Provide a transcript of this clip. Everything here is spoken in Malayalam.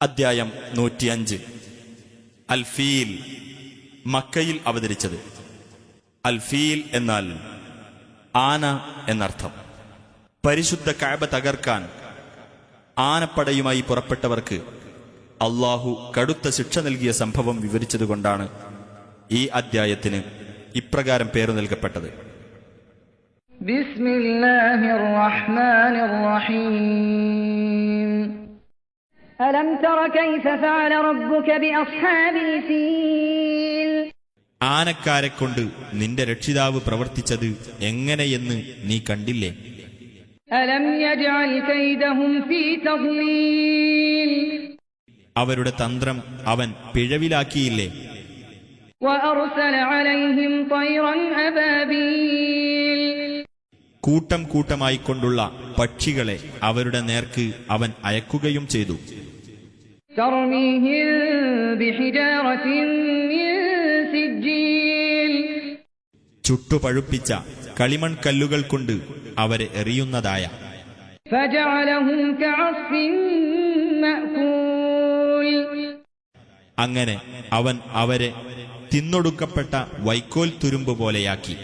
അദ്ധ്യായം 105. അൽ ഫീൽ, മക്കയിൽ അവതരിച്ചത്. അൽ ഫീൽ എന്നാൽ ആന എന്നർത്ഥം. പരിശുദ്ധ കഅബ തകർക്കാൻ ആനപ്പടയുമായി പുറപ്പെട്ടവർക്ക് അല്ലാഹു കടുത്ത ശിക്ഷ നൽകിയ സംഭവം വിവരിച്ചതുകൊണ്ടാണ് ഈ അദ്ധ്യായത്തിന് ഇപ്രകാരം പേരു നൽകപ്പെട്ടത്. ബിസ്മില്ലാഹിർ റഹ്മാനിർ റഹീം. അലം തറ കൈഫ ഫഅല റബ്ബുക ബിഅസ്ഹാബിൽ ഫീൽ. ആനക്കാരെക്കൊണ്ട് നിന്റെ രക്ഷിതാവ് പ്രവർത്തിച്ചത് എങ്ങനെയെന്ന് നീ കണ്ടില്ലേ? അലം യജ്അൽ കൈദഹും ഫീ തദ്ലീൽ. അവരുടെ തന്ത്രം അവൻ പിഴവിലാക്കിയില്ലേ? വഅർസല അലൈഹിം തൈറൻ അബാബീൽ. കൂട്ടം കൂട്ടമായിക്കൊണ്ടുള്ള പക്ഷികളെ അവരുടെ നേർക്ക് അവൻ അയക്കുകയും ചെയ്തു. തർമീഹിം ബിഹിജാറത്തിൻ മിൻ സിജ്ജീൽ. ചുട്ടുപഴുപ്പിച്ച കളിമൺ കല്ലുകൾ കൊണ്ട് അവരെ എറിയുന്നതായ. ഫജഅലഹും കഅസ്ഫിൻ മഅകൂൽ. അങ്ങനെ അവൻ അവരെ തിന്നൊടുക്കപ്പെട്ട വൈക്കോൽ തുരുമ്പ് പോലെയാക്കി.